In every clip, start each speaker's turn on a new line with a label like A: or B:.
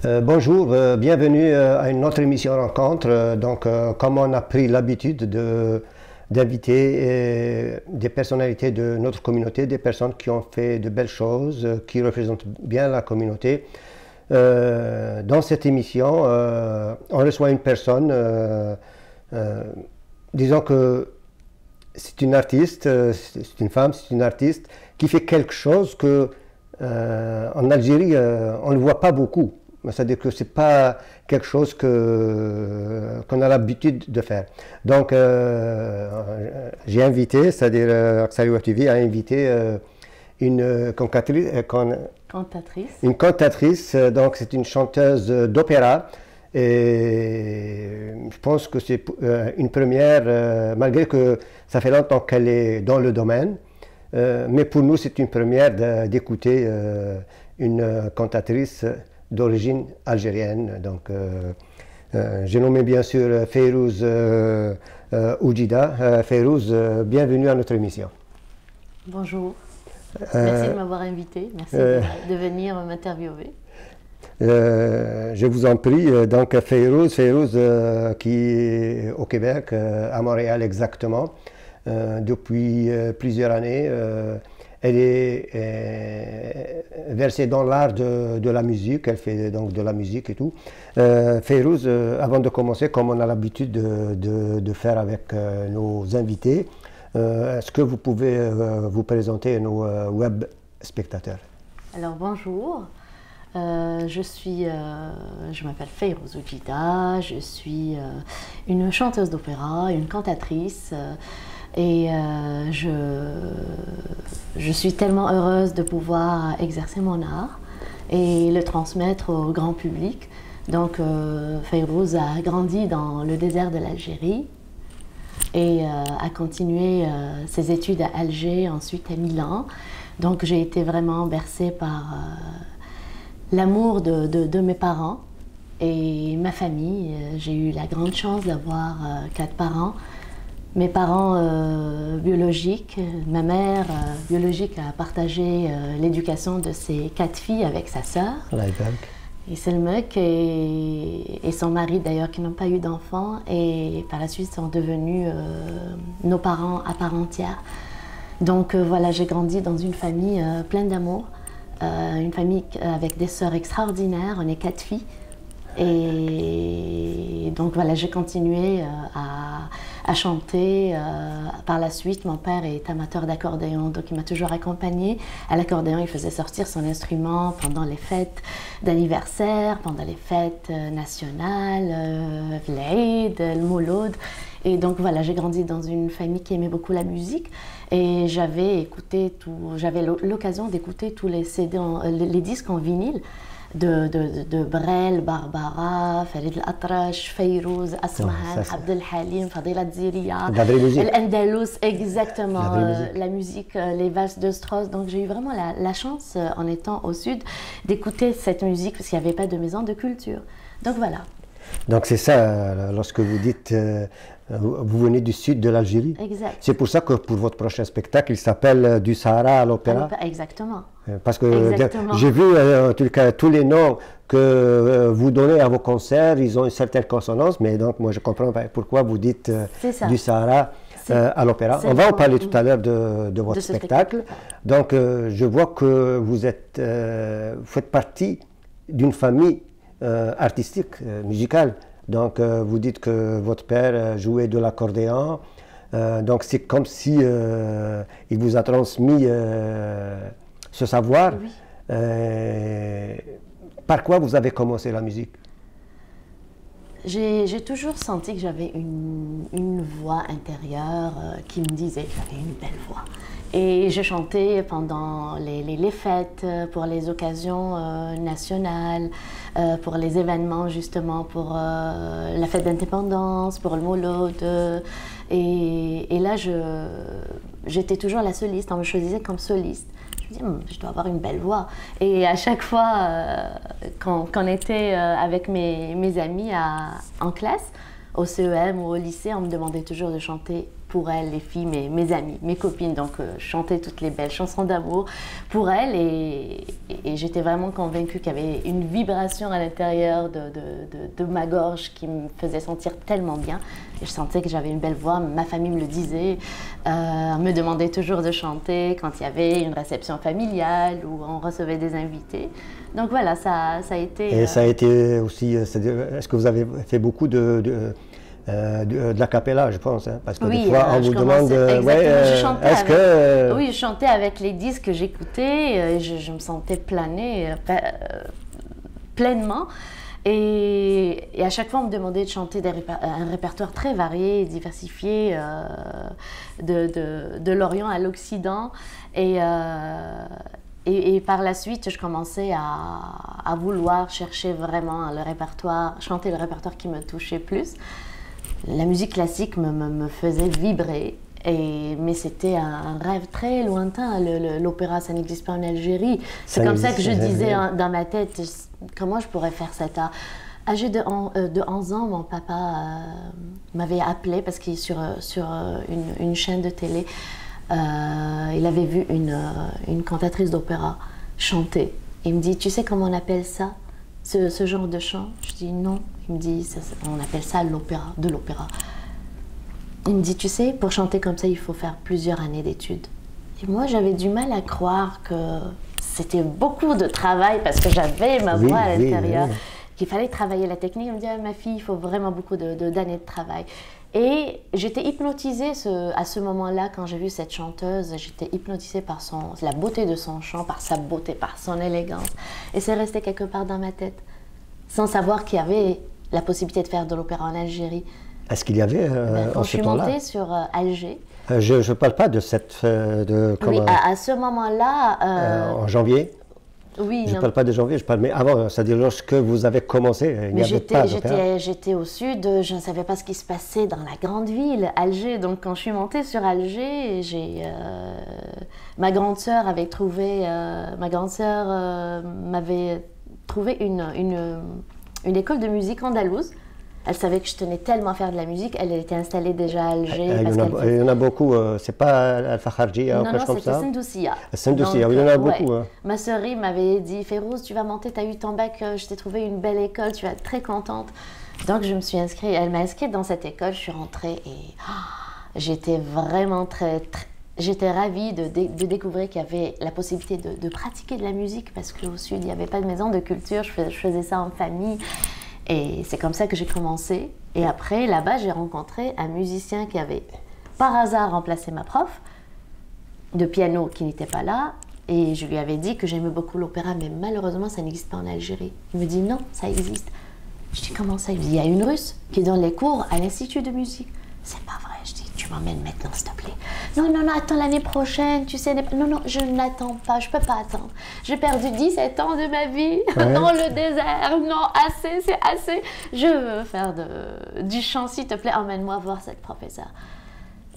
A: Bonjour, bienvenue à une autre émission rencontre. Comme on a pris l'habitude d'inviter des personnalités de notre communauté, des personnes qui ont fait de belles choses, qui représentent bien la communauté. Dans cette émission, on reçoit une personne, disons que c'est une artiste, c'est une femme, c'est une artiste qui fait quelque chose que en Algérie, on ne le voit pas beaucoup. C'est-à-dire que ce n'est pas quelque chose qu'on a l'habitude de faire. Donc, j'ai invité, c'est-à-dire Aksariwa TV a invité une cantatrice. Donc, c'est une chanteuse d'opéra. Et je pense que c'est une première, malgré que ça fait longtemps qu'elle est dans le domaine. Mais pour nous, c'est une première d'écouter une cantatrice d'origine algérienne. Donc, j'ai nommé bien sûr Fayrouz Oujida. Fayrouz, bienvenue à notre émission.
B: Bonjour, merci de m'avoir invité, merci de venir m'interviewer.
A: Je vous en prie. Donc, Fayrouz qui est au Québec, à Montréal exactement, depuis plusieurs années. Elle est versée dans l'art de la musique, elle fait donc de la musique et tout. Fayrouz, avant de commencer, comme on a l'habitude de faire avec nos invités, est-ce que vous pouvez vous présenter à nos web spectateurs?
B: Alors bonjour, je m'appelle Fayrouz Oujida, je suis une chanteuse d'opéra, une cantatrice. Et je suis tellement heureuse de pouvoir exercer mon art et le transmettre au grand public. Donc, Fayrouz a grandi dans le désert de l'Algérie et a continué ses études à Alger, ensuite à Milan. Donc, j'ai été vraiment bercée par l'amour de mes parents et ma famille. J'ai eu la grande chance d'avoir 4 parents. Mes parents biologiques, ma mère biologique a partagé l'éducation de ses 4 filles avec sa sœur, et Selmek, et son mari d'ailleurs, qui n'ont pas eu d'enfants, et par la suite sont devenus nos parents à part entière. Donc voilà, j'ai grandi dans une famille pleine d'amour, une famille avec des sœurs extraordinaires, on est 4 filles. Et donc voilà, j'ai continué à chanter. Par la suite, mon père est amateur d'accordéon, donc il m'a toujours accompagnée. À l'accordéon, il faisait sortir son instrument pendant les fêtes d'anniversaire, pendant les fêtes nationales, l'Aïd, le Mouloud. Et donc voilà, j'ai grandi dans une famille qui aimait beaucoup la musique. Et j'avais l'occasion d'écouter tous les CD, les disques en vinyle. De Brel, Barbara, Farid El-Atrash, Fayrouz, Asmahan, Abdel Halim, Fadila Dziria, Al-Andalus, exactement, la musique, les valses de Strauss. Donc j'ai eu vraiment la chance, en étant au sud, d'écouter cette musique parce qu'il n'y avait pas de maison de culture. Donc voilà. Donc
A: c'est ça, lorsque vous dites, vous venez du sud de l'Algérie.
B: Exact.
A: C'est pour ça que pour votre prochain spectacle, il s'appelle Du Sahara à l'Opéra.
B: Exactement.
A: Parce que j'ai vu en tout cas tous les noms que vous donnez à vos concerts, ils ont une certaine consonance, mais donc moi je comprends pourquoi vous dites Du Sahara à l'Opéra. On va en parler tout à l'heure de votre spectacle. Donc je vois que vous faites partie d'une famille artistique, musicale. Donc vous dites que votre père jouait de l'accordéon. Donc c'est comme si il vous a transmis ce savoir.
B: Oui.
A: Par quoi vous avez commencé la musique?
B: J'ai toujours senti que j'avais une voix intérieure qui me disait que j'avais une belle voix. Et je chantais pendant les fêtes, pour les occasions nationales, pour les événements justement, pour la fête d'indépendance, pour le Mouloud. Et là, j'étais toujours la soliste, on me choisissait comme soliste. Je me dis, je dois avoir une belle voix. Et à chaque fois qu'on était avec mes amis en classe, au CEM ou au lycée, on me demandait toujours de chanter pour elles, les filles, mes amies, mes copines. Donc, je chantais toutes les belles chansons d'amour pour elles et j'étais vraiment convaincue qu'il y avait une vibration à l'intérieur de ma gorge qui me faisait sentir tellement bien. Et je sentais que j'avais une belle voix, ma famille me le disait, me demandait toujours de chanter quand il y avait une réception familiale ou on recevait des invités. Donc voilà, ça a été...
A: Et ça a été aussi, est-ce que vous avez fait beaucoup de la cappella, je pense, hein, parce que
B: oui,
A: des fois on vous demande
B: oui, je chantais avec les disques que j'écoutais et je me sentais planer pleinement et à chaque fois on me demandait de chanter un répertoire très varié, diversifié de l'Orient à l'Occident et par la suite, je commençais à vouloir chercher vraiment le répertoire, chanter le répertoire qui me touchait plus. La musique classique me faisait vibrer, mais c'était un rêve très lointain. L'opéra, ça n'existe pas en Algérie. C'est comme ça que je disais dans ma tête, comment je pourrais faire cet art. Âgé de 11 ans, mon papa m'avait appelé parce qu'il est sur une chaîne de télé. Il avait vu une cantatrice d'opéra chanter. Il me dit, tu sais comment on appelle ça, ce genre de chant? Je dis non. Il me dit, on appelle ça l'opéra, de l'opéra. Il me dit, tu sais, pour chanter comme ça, il faut faire plusieurs années d'études. Et moi, j'avais du mal à croire que c'était beaucoup de travail parce que j'avais ma voix à l'intérieur, qu'il fallait travailler la technique. Il me dit, ah, ma fille, il faut vraiment beaucoup d'années de travail. Et j'étais hypnotisée à ce moment-là, quand j'ai vu cette chanteuse, j'étais hypnotisée par la beauté de son chant, par sa beauté, par son élégance. Et c'est resté quelque part dans ma tête, sans savoir qu'il y avait la possibilité de faire de l'opéra en Algérie.
A: Est-ce qu'il y avait
B: quand je suis montée sur Alger.
A: Je ne parle pas de cette...
B: oui, à ce moment-là...
A: en janvier.
B: Oui,
A: je ne parle pas de janvier, je parle, mais avant, c'est-à-dire lorsque vous avez commencé, il n'y avait pas d'opéra.
B: J'étais au sud, je ne savais pas ce qui se passait dans la grande ville, Alger. Donc quand je suis montée sur Alger, ma grande sœur m'avait trouvé une école de musique andalouse. Elle savait que je tenais tellement à faire de la musique, elle était installée déjà à Alger.
A: Il y en a beaucoup, c'est pas Al-Fakharji,
B: non, c'était Sendoussia.
A: Sendoussia, oui, il y en a beaucoup. Hein.
B: Ma sœur m'avait dit, Férouz, tu vas monter, tu as eu ton bac, je t'ai trouvé une belle école, tu vas être très contente. Donc je me suis inscrite, elle m'a inscrite dans cette école, je suis rentrée et j'étais vraiment j'étais ravie de découvrir qu'il y avait la possibilité de pratiquer de la musique parce qu'au sud, il n'y avait pas de maison de culture, je faisais ça en famille. Et c'est comme ça que j'ai commencé. Et après, là-bas, j'ai rencontré un musicien qui avait, par hasard, remplacé ma prof de piano qui n'était pas là. Et je lui avais dit que j'aimais beaucoup l'opéra, mais malheureusement, ça n'existe pas en Algérie. Il me dit non, ça existe. Je dis comment ça? Il me dit, il y a une Russe qui donne les cours à l'Institut de musique. C'est pas vrai. Je dis, tu m'emmènes maintenant, s'il te plaît. Non, attends l'année prochaine, tu sais. Non, je n'attends pas, je peux pas attendre. J'ai perdu 17 ans de ma vie dans le désert. Non, assez, c'est assez. Je veux faire du chant, s'il te plaît, emmène-moi voir cette professeure.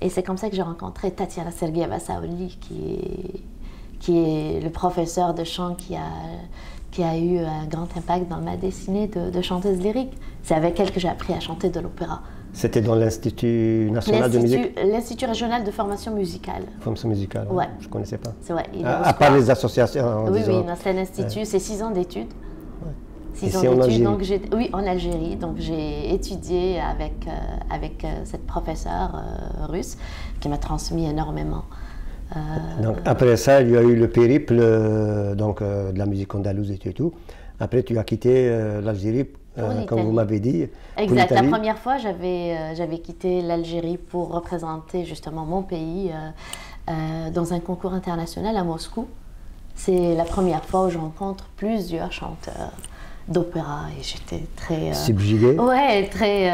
B: Et c'est comme ça que j'ai rencontré Tatiana Sergeyeva Saoli, qui est le professeur de chant qui a eu un grand impact dans ma destinée de chanteuse lyrique. C'est avec elle que j'ai appris à chanter de l'opéra.
A: C'était dans l'Institut national de musique?
B: L'Institut régional de formation musicale.
A: Formation musicale,
B: ouais.
A: Je ne connaissais pas.
B: Ouais,
A: à part les associations.
B: Oui, c'est un institut, c'est 6 ans d'études.
A: Ouais.
B: 6 ans d'études, donc oui, en Algérie. Donc j'ai étudié avec cette professeure russe qui m'a transmis énormément.
A: Donc après ça, il y a eu le périple de la musique andalouse et tout. Après, tu as quitté l'Algérie, comme vous m'avez dit.
B: Exact. La première fois, j'avais quitté l'Algérie pour représenter justement mon pays dans un concours international à Moscou. C'est la première fois où je rencontre plusieurs chanteurs d'opéra et j'étais très...
A: subjuguée?
B: Ouais, très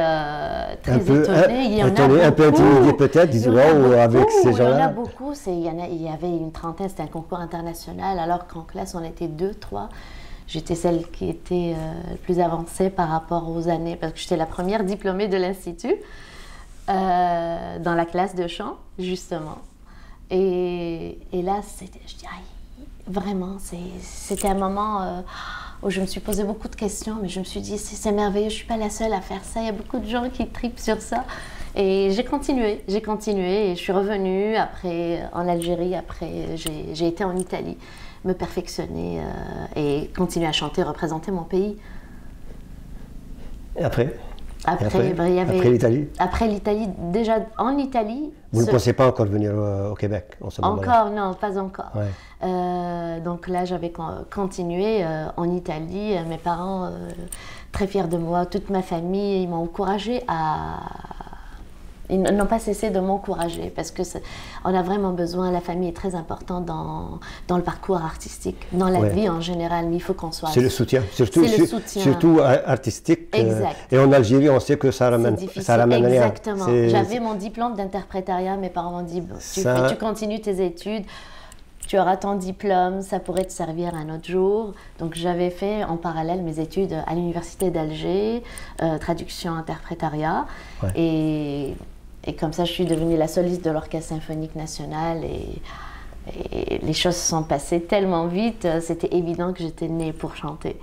B: étonnée. Il y en a
A: un peu intimidée peut-être, disons, avec ces gens-là.
B: Il y en a beaucoup, il y avait une trentaine, c'était un concours international, alors qu'en classe on était 2, 3. J'étais celle qui était le plus avancée par rapport aux années, parce que j'étais la première diplômée de l'Institut, dans la classe de chant, justement. Et là, je dis, aïe, vraiment, c'était un moment où je me suis posé beaucoup de questions, mais je me suis dit, c'est merveilleux, je ne suis pas la seule à faire ça, il y a beaucoup de gens qui tripent sur ça. Et j'ai continué, et je suis revenue après, en Algérie, après j'ai été en Italie, me perfectionner et continuer à chanter, représenter mon pays.
A: Et après
B: l'Italie. Après l'Italie, déjà en Italie.
A: Vous ne pensez pas encore venir au Québec en ce moment-là?
B: Encore, non, pas encore. Ouais. Donc là, j'avais continué en Italie. Mes parents, très fiers de moi, toute ma famille, ils m'ont encouragée à. Ils n'ont pas cessé de m'encourager parce que on a vraiment besoin, la famille est très importante dans le parcours artistique, dans la vie en général, mais il faut qu'on soit...
A: C'est le soutien, surtout artistique.
B: Exact.
A: Et en Algérie, on sait que ça ramène rien.
B: Exactement. J'avais mon diplôme d'interprétariat, mes parents m'ont dit, tu continues tes études, tu auras ton diplôme, ça pourrait te servir un autre jour. Donc j'avais fait en parallèle mes études à l'université d'Alger, traduction interprétariat, et comme ça, je suis devenue la soliste de l'Orchestre symphonique national et les choses se sont passées tellement vite, c'était évident que j'étais née pour chanter.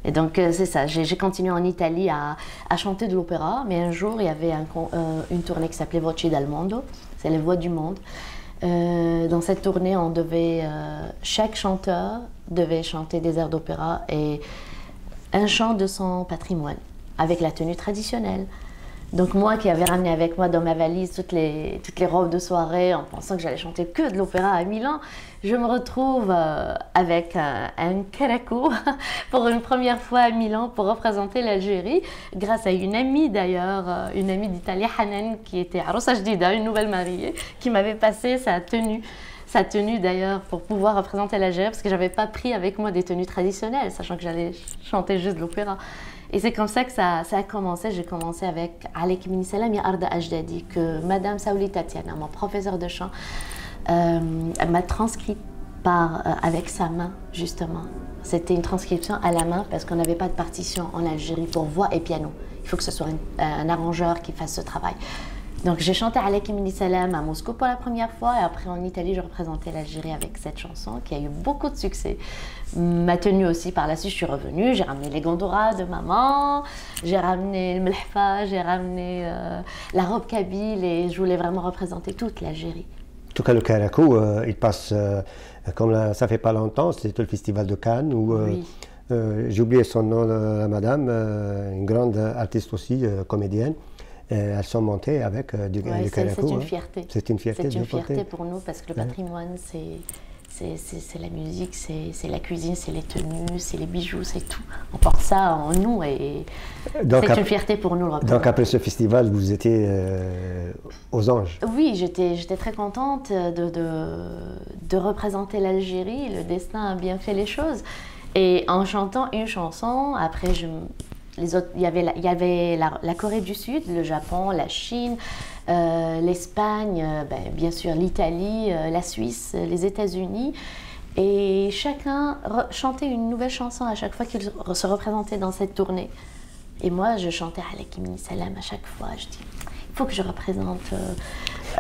B: Et donc, c'est ça, j'ai continué en Italie à chanter de l'opéra, mais un jour, il y avait une tournée qui s'appelait Voci dal Mondo, c'est les voix du monde. Dans cette tournée, chaque chanteur devait chanter des airs d'opéra et un chant de son patrimoine, avec la tenue traditionnelle. Donc moi qui avais ramené avec moi dans ma valise toutes les robes de soirée en pensant que j'allais chanter que de l'opéra à Milan, je me retrouve avec un caraco pour une première fois à Milan pour représenter l'Algérie, grâce à une amie d'ailleurs, une amie d'Italie, Hanan, qui était Arousa Jdida, une nouvelle mariée, qui m'avait passé sa tenue d'ailleurs pour pouvoir représenter l'Algérie, parce que j'avais pas pris avec moi des tenues traditionnelles, sachant que j'allais chanter juste de l'opéra. Et c'est comme ça que ça a commencé. J'ai commencé avec Alek Mini Salam ya Arda Ajdadi, que Madame Saouli Tatiana, mon professeur de chant, m'a transcrit avec sa main, justement. C'était une transcription à la main parce qu'on n'avait pas de partition en Algérie pour voix et piano. Il faut que ce soit un arrangeur qui fasse ce travail. Donc j'ai chanté Alek Mini Salam à Moscou pour la première fois et après en Italie, je représentais l'Algérie avec cette chanson qui a eu beaucoup de succès. Ma tenue aussi, par la suite, je suis revenue, j'ai ramené les gondoras de maman, j'ai ramené le mlhfa, j'ai ramené la robe kabyle et je voulais vraiment représenter toute l'Algérie.
A: En tout cas, le caraco, il passe, ça fait pas longtemps, c'était le festival de Cannes où
B: oui.
A: J'ai oublié son nom, la madame, une grande artiste aussi, comédienne. Elles sont montées avec du caraco.
B: C'est une fierté.
A: C'est une fierté.
B: C'est une fierté pour nous parce que le patrimoine, c'est la musique, c'est la cuisine, c'est les tenues, c'est les bijoux, c'est tout. On porte ça en nous et c'est une fierté pour nous.
A: Donc après ce festival, vous étiez aux Anges?
B: Oui, j'étais très contente de représenter l'Algérie. Le destin a bien fait les choses. Et en chantant une chanson, après les autres, il y avait la Corée du Sud, le Japon, la Chine, l'Espagne, bien sûr l'Italie, la Suisse, les États-Unis. Et chacun chantait une nouvelle chanson à chaque fois qu'il se représentait dans cette tournée. Et moi, je chantais Alek Mini Salam à chaque fois. Je dis, il faut que je représente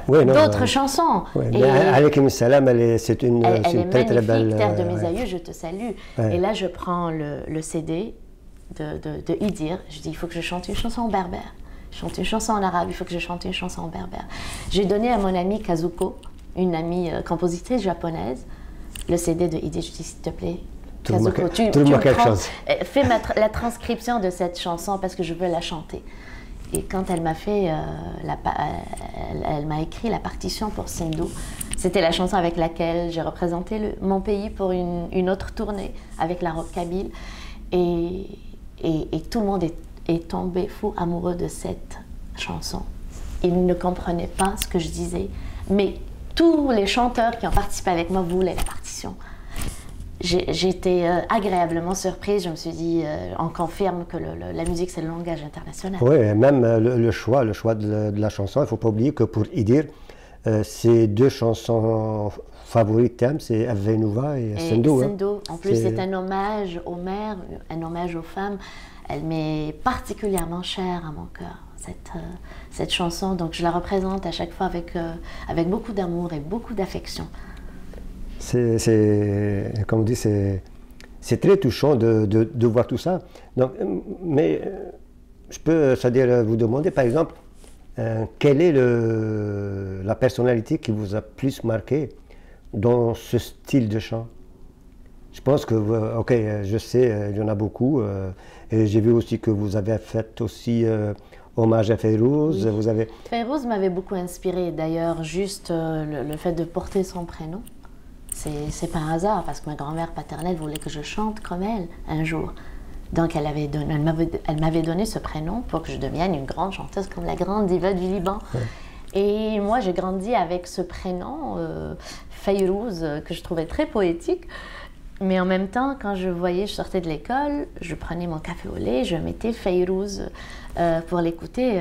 B: d'autres chansons.
A: Oui, Alek Mini Salam, c'est une très très belle...
B: Terre de mes aïeux, je te salue. Ouais. Et là, je prends le CD de Idir. Je dis, il faut que je chante une chanson en berbère. Je chante une chanson en arabe, il faut que je chante une chanson en berbère. J'ai donné à mon amie Kazuko, une amie compositrice japonaise, le CD de Idir. Je dis, s'il te plaît, Kazuko, tu fais la transcription de cette chanson parce que je veux la chanter. Et quand elle m'a fait, elle m'a écrit la partition pour Sindou. C'était la chanson avec laquelle j'ai représenté mon pays pour une autre tournée avec la robe kabyle. Et tout le monde est tombé fou amoureux de cette chanson. Ils ne comprenaient pas ce que je disais, mais tous les chanteurs qui ont participé avec moi voulaient la partition. J'étais agréablement surprise, je me suis dit, on confirme que la musique c'est le langage international.
A: Oui, même le choix de la chanson, il ne faut pas oublier que pour Idir, ses deux chansons favorites thèmes, c'est Avvenouva et Sendo.
B: En plus, c'est un hommage aux mères, un hommage aux femmes. Elle m'est particulièrement chère à mon cœur, cette chanson. Donc je la représente à chaque fois avec beaucoup d'amour et beaucoup d'affection.
A: Comme on dit, c'est c'est très touchant de voir tout ça. Donc, mais je peux, c'est-à-dire vous demander, par exemple, quelle est la personnalité qui vous a plus marqué dans ce style de chant? Je pense que, ok, je sais, il y en a beaucoup. Et j'ai vu aussi que vous avez fait aussi hommage à Fayrouz.
B: Oui. Fayrouz m'avait beaucoup inspiré. D'ailleurs, juste le fait de porter son prénom, c'est par hasard, parce que ma grand-mère paternelle voulait que je chante comme elle un jour. Donc elle m'avait donné ce prénom pour que je devienne une grande chanteuse comme la grande diva du Liban. Ouais. Et moi, j'ai grandi avec ce prénom, Fayrouz, que je trouvais très poétique. Mais en même temps, quand je sortais de l'école, je prenais mon café au lait, je mettais Fayrouz pour l'écouter.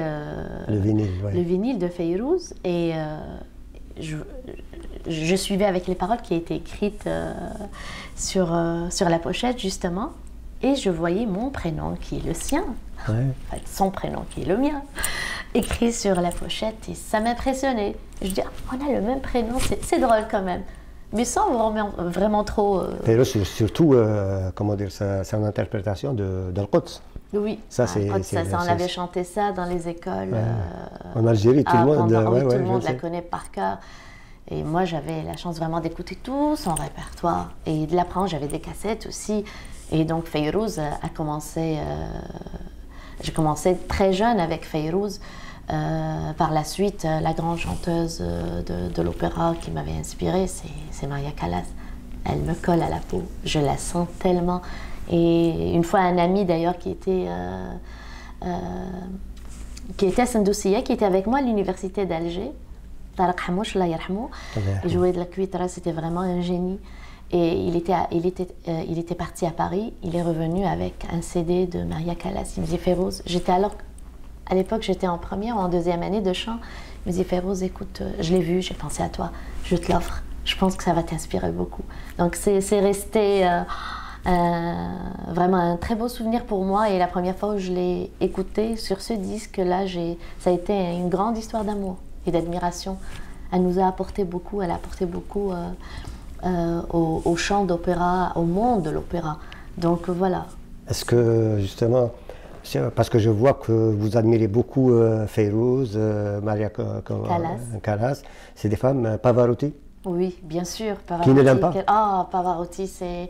A: Le vinyle, ouais.
B: Le vinyle de Fayrouz. Et je suivais avec les paroles qui étaient écrites sur la pochette, justement. Et je voyais mon prénom, qui est le sien, ouais. En fait, son prénom, qui est le mien, écrit sur la pochette. Et ça m'impressionnait. Je dis, on a le même prénom, c'est drôle quand même. Mais sans vraiment trop...
A: Fayrouz, c'est surtout, comment dire, c'est une interprétation d'Al-Quds.
B: Oui,
A: ça,
B: on avait chanté ça dans les écoles.
A: Ouais. En Algérie, tout le monde,
B: tout le monde la connaît par cœur. Et moi, j'avais la chance vraiment d'écouter tout son répertoire. Et de l'apprendre, j'avais des cassettes aussi. Et donc, Fayrouz a commencé... j'ai commencé très jeune avec Fayrouz. Par la suite, la grande chanteuse de l'opéra qui m'avait inspirée, c'est Maria Callas. Elle me colle à la peau, je la sens tellement. Et une fois, un ami d'ailleurs qui était à Sandoussia, qui était avec moi à l'université d'Alger, Tarek Hamouch, Allah yarhamou, il jouait de la cuitra, c'était vraiment un génie. Et il était parti à Paris, il est revenu avec un CD de Maria Callas. Il me dit, Fayrouz, à l'époque, j'étais en première ou en deuxième année de chant. Il me dit, Fayrouz, écoute, je l'ai vu, j'ai pensé à toi, je te l'offre. Je pense que ça va t'inspirer beaucoup. Donc, c'est resté vraiment un très beau souvenir pour moi. Et la première fois où je l'ai écouté sur ce disque-là, ça a été une grande histoire d'amour et d'admiration. Elle nous a apporté beaucoup, elle a apporté beaucoup au chant d'opéra, au monde de l'opéra. Donc, voilà.
A: Est-ce que, justement... Parce que je vois que vous admirez beaucoup Fayrouz, Maria Callas. C'est des femmes, Pavarotti?
B: Oui, bien sûr. Pavarotti,
A: qui ne l'aime pas?
B: Pavarotti, c'est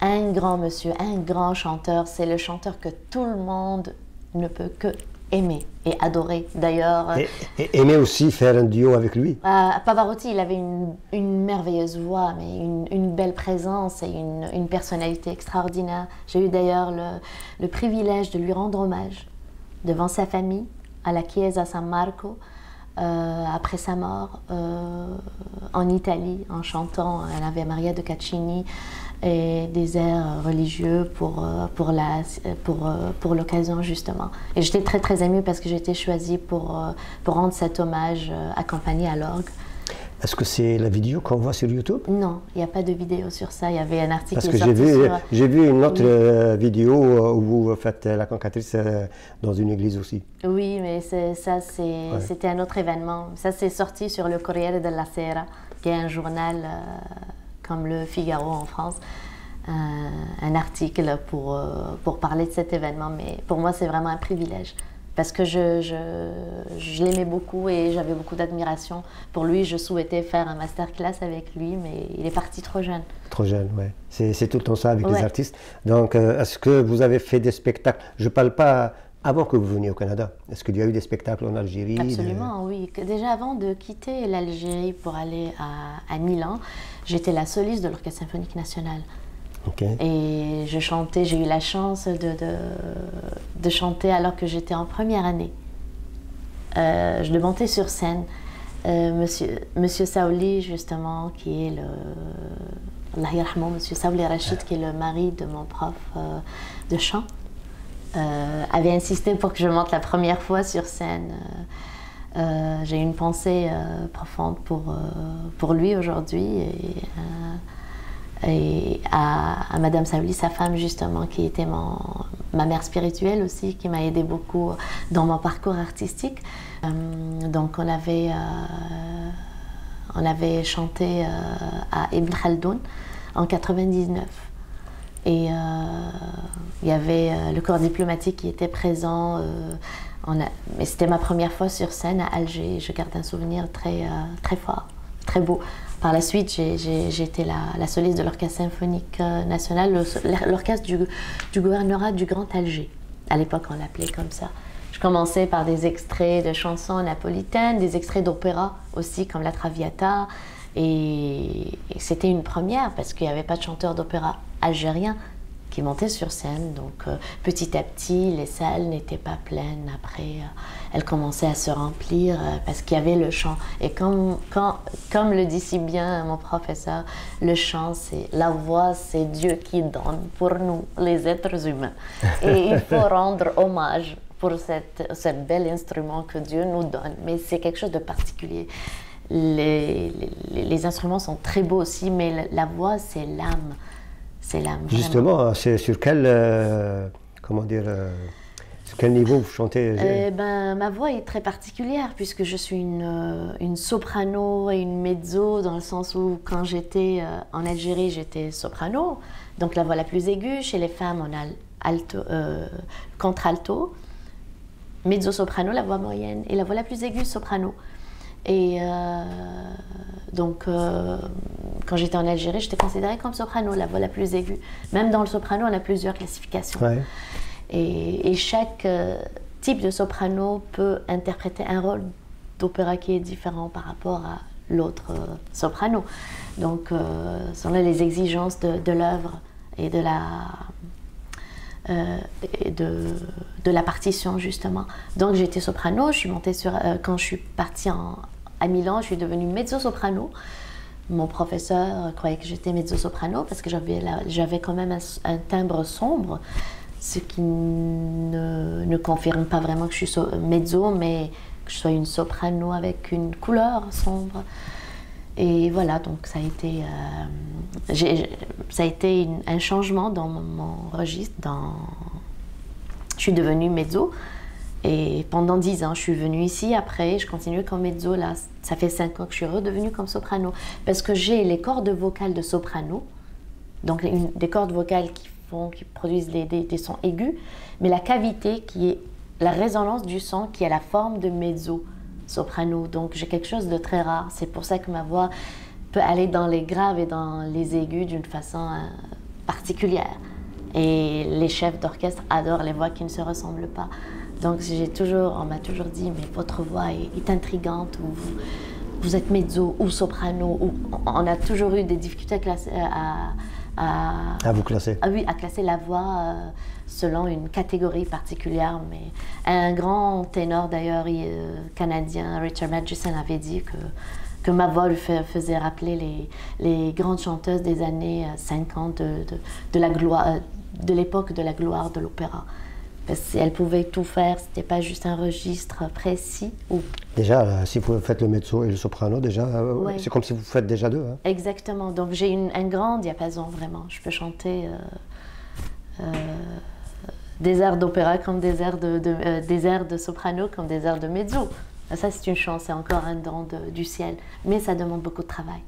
B: un grand monsieur, un grand chanteur. C'est le chanteur que tout le monde ne peut que aimer et adorer. D'ailleurs...
A: Et aimer aussi faire un duo avec lui.
B: Pavarotti, il avait une merveilleuse voix, mais une belle présence et une personnalité extraordinaire. J'ai eu d'ailleurs le privilège de lui rendre hommage devant sa famille, à la Chiesa San Marco, après sa mort, en Italie, en chantant l'Ave Maria de Caccini et des airs religieux pour l'occasion, justement. Et j'étais très très émue parce que j'ai été choisie pour rendre cet hommage accompagné à l'orgue.
A: Est-ce que c'est la vidéo qu'on voit sur YouTube?
B: Non, il n'y a pas de vidéo sur ça. Il y avait un article
A: parce
B: qui
A: que
B: est sorti sur...
A: j'ai vu une autre vidéo où vous faites la cantatrice dans une église aussi.
B: Oui, mais c'était un autre événement. Ça, c'est sorti sur le Corriere della Sera, qui est un journal comme le Figaro en France. Un article pour parler de cet événement. Mais pour moi, c'est vraiment un privilège. Parce que je l'aimais beaucoup et j'avais beaucoup d'admiration pour lui. Je souhaitais faire un masterclass avec lui, mais il est parti trop jeune.
A: Trop jeune, oui. C'est tout le temps ça avec les artistes. Donc, est-ce que vous avez fait des spectacles? Je ne parle pas avant que vous veniez au Canada. Est-ce qu'il y a eu des spectacles en Algérie?
B: Absolument, oui. Déjà avant de quitter l'Algérie pour aller à Milan, j'étais la soliste de l'Orchestre Symphonique National.
A: Okay.
B: Et je chantais, j'ai eu la chance de chanter alors que j'étais en première année. Je devais monter sur scène. Monsieur Saouli, justement, qui est Allah yarhamou, Monsieur Saouli Rachid, qui est le mari de mon prof de chant, avait insisté pour que je monte la première fois sur scène. J'ai une pensée profonde pour lui aujourd'hui. Et à Madame Saouli, sa femme justement, qui était ma mère spirituelle aussi, qui m'a aidée beaucoup dans mon parcours artistique. Donc on on avait chanté à Ibn Khaldoun en 99. Et il y avait le corps diplomatique qui était présent. Mais c'était ma première fois sur scène à Alger. Je garde un souvenir très fort, très beau. Par la suite, j'ai été la soliste de l'Orchestre symphonique national, l'orchestre du gouvernorat du Grand Alger. À l'époque, on l'appelait comme ça. Je commençais par des extraits de chansons napolitaines, des extraits d'opéra aussi, comme la Traviata. Et c'était une première parce qu'il n'y avait pas de chanteur d'opéra algérien qui montait sur scène. Donc petit à petit, les salles n'étaient pas pleines. Après, elles commençaient à se remplir parce qu'il y avait le chant. Et comme le dit si bien mon professeur, le chant, c'est la voix, c'est Dieu qui donne pour nous, les êtres humains. Et il faut rendre hommage pour ce bel instrument que Dieu nous donne. Mais c'est quelque chose de particulier. Les instruments sont très beaux aussi, mais la voix, c'est l'âme. C'est l'âme.
A: Justement, c'est sur quel, sur quel niveau vous chantez?
B: Ma voix est très particulière puisque je suis une soprano et une mezzo, dans le sens où quand j'étais en Algérie, j'étais soprano, donc la voix la plus aiguë. Chez les femmes, on a alto, contralto, mezzo-soprano, la voix moyenne, et la voix la plus aiguë, soprano. Et donc, quand j'étais en Algérie, j'étais considérée comme soprano, la voix la plus aiguë. Même dans le soprano, on a plusieurs classifications. Ouais. Et chaque type de soprano peut interpréter un rôle d'opéra qui est différent par rapport à l'autre soprano. Donc, ce sont là les exigences de l'œuvre et de la partition, justement. Donc j'étais soprano, je suis montée quand je suis partie à Milan, je suis devenue mezzo-soprano. Mon professeur croyait que j'étais mezzo-soprano parce que j'avais quand même un timbre sombre, ce qui ne confirme pas vraiment que je suis mezzo, mais que je sois une soprano avec une couleur sombre. Et voilà, donc ça a été un changement dans mon registre. Je suis devenue mezzo et pendant 10 ans, je suis venue ici. Après, je continue comme mezzo. Là, ça fait 5 ans que je suis redevenue comme soprano parce que j'ai les cordes vocales de soprano, donc des cordes vocales qui produisent des sons aigus, mais la cavité qui est la résonance du son qui a la forme de mezzo. Soprano, donc j'ai quelque chose de très rare. C'est pour ça que ma voix peut aller dans les graves et dans les aigus d'une façon particulière. Et les chefs d'orchestre adorent les voix qui ne se ressemblent pas. Donc on m'a toujours dit, mais votre voix est intrigante, ou vous êtes mezzo ou soprano. On a toujours eu des difficultés
A: à vous classer.
B: Oui, à classer la voix selon une catégorie particulière. Mais un grand ténor d'ailleurs canadien, Richard Matheson, avait dit que ma voix lui faisait rappeler les grandes chanteuses des années 50 de l'époque de la gloire de l'opéra. Parce qu'elle pouvait tout faire, c'était pas juste un registre précis.
A: Déjà, si vous faites le mezzo et le soprano, déjà, ouais. C'est comme si vous faites déjà deux. Hein.
B: Exactement, donc j'ai un grand diapason vraiment. Je peux chanter des airs d'opéra comme des airs de soprano comme des airs de mezzo. Ça, c'est une chance, c'est encore un don du ciel. Mais ça demande beaucoup de travail.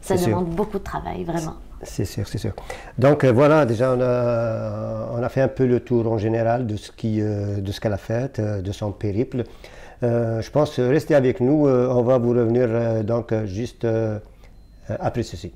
B: Ça demande beaucoup de travail, vraiment.
A: C'est sûr, c'est sûr. Donc voilà, déjà on a fait un peu le tour en général de ce qu'elle a fait, de son périple. Je pense, restez avec nous, on va vous revenir donc juste après ceci.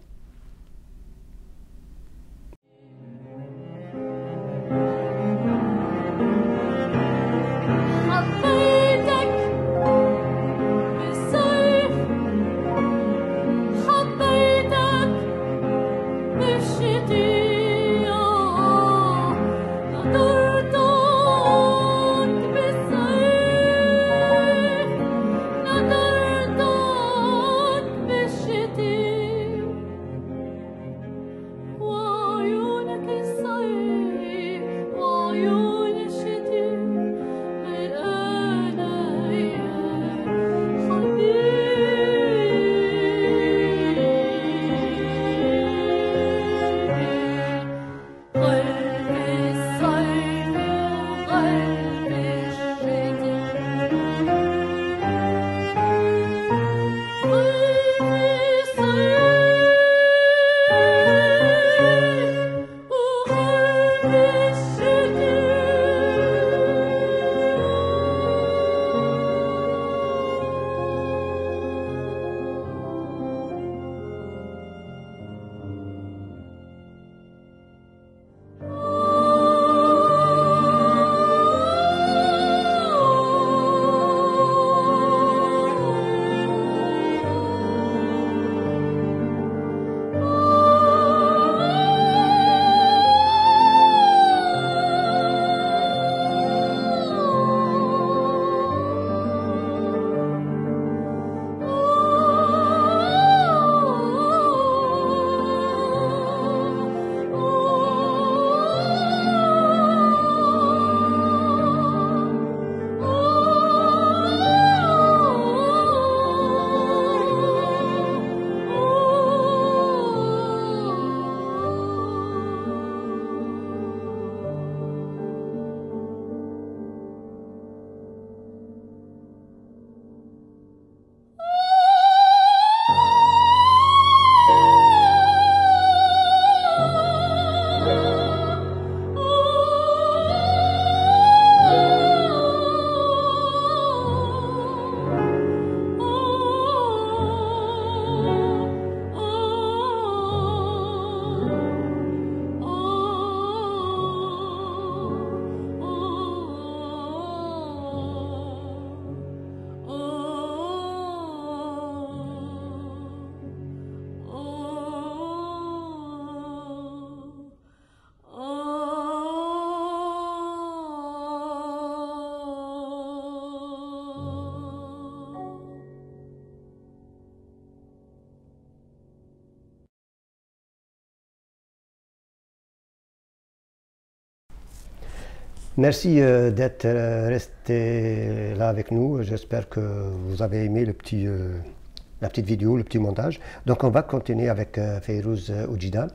A: Merci d'être resté là avec nous. J'espère que vous avez aimé la petite vidéo, le petit montage. Donc on va continuer avec Fayrouz Oujida.